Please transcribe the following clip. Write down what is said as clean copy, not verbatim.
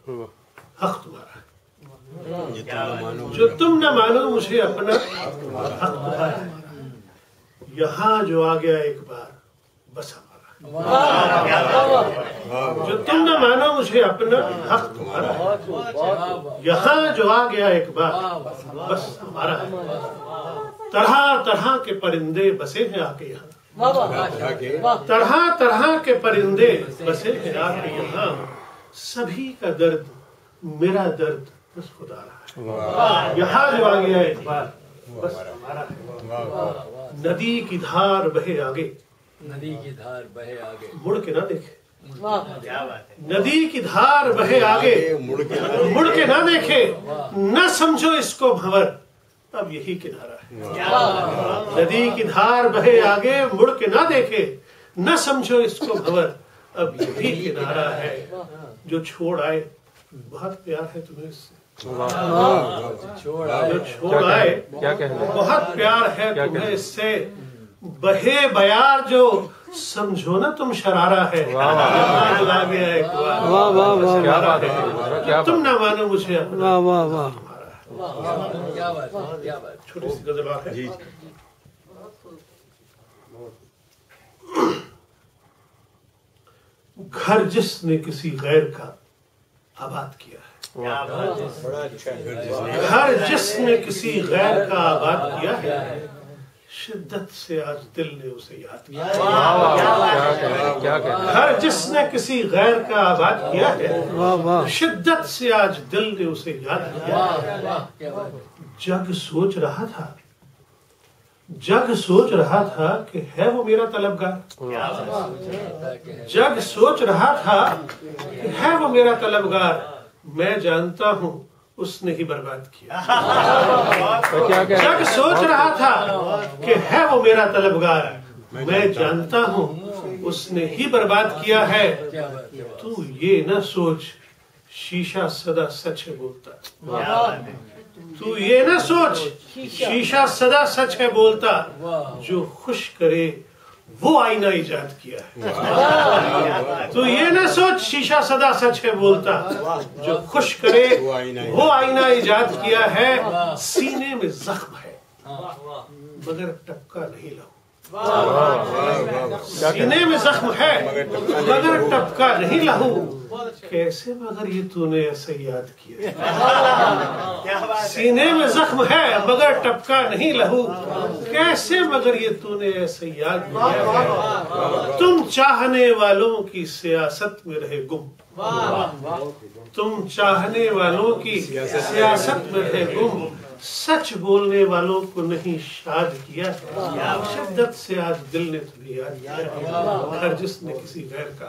हक तुम्हारा है, जो तुम न मानो मुझे अपना हक तुम्हारा है। यहाँ जो आ गया एक बार बस हमारा, जो तुम न मानो मुझे अपना हक तुम्हारा है। यहाँ जो आ गया एक बार बस हमारा है। तरह तरह के परिंदे बसे हैं आके यहाँ, तरह तरह के परिंदे बसे हैं आके यहाँ। सभी का दर्द मेरा दर्द बस खुदा रहा है। यहाँ जो आ गया एक बार बस हमारा है। नदी की धार बहे आगे, नदी की धार बहे आगे, मुड़ के ना देखे। नदी की धार बहे आगे, मुड़ के ना देखे। न समझो इसको भंवर, अब यही किनारा है। नदी की धार बहे आगे, मुड़ के ना देखे। न समझो इसको भंवर, अब यही किनारा है। जो छोड़ आए, बहुत प्यार है तुम्हें इससे, जो छोड़ आए बहुत प्यार है तुम्हें इससे। बहे बयार जो समझो ना तुम शरारा है। ला गया एक बार, तुम ना मानो मुझे अपना। छोटी सी गजल है। घर जिसने किसी गैर का आबाद किया है, घर जिसने किसी गैर का आबाद किया है, शिद्दत से आज दिल ने उसे याद किया। घर जिसने किसी गैर का आबाद किया है, शिद्दत से आज दिल ने उसे याद किया। जग सोच रहा था, जग सोच रहा था कि है वो मेरा तलबगार। जग सोच रहा था कि है वो मेरा तलबगार। मैं जानता हूँ उसने ही बर्बाद किया। जग सोच रहा था कि है वो मेरा तलबगार। मैं जानता हूँ उसने ही बर्बाद किया है। तू ये न सोच शीशा सदा सच है बोलता। तू ये न सोच शीशा सदा सच है बोलता। जो खुश करे वो आईना इजाद किया है। तू ये न सोच शीशा सदा सच है बोलता। जो खुश करे वो आईना इजाद किया है। सीने में जख्म है मगर टपका नहीं लहू। सीने में जख्म है मगर टपका नहीं लहू। कैसे मगर ये तूने ऐसे याद किया। सीने में जख्म है मगर टपका नहीं लहू। कैसे मगर ये तूने ऐसे याद किया। तुम चाहने वालों की सियासत में रहे गुम। तुम चाहने वालों की सियासत में रहे गुम। सच बोलने वालों को नहीं शाद किया। शिद्दत से आज दिल ने तुम्हें याद किया। हर जिसने किसी गैर का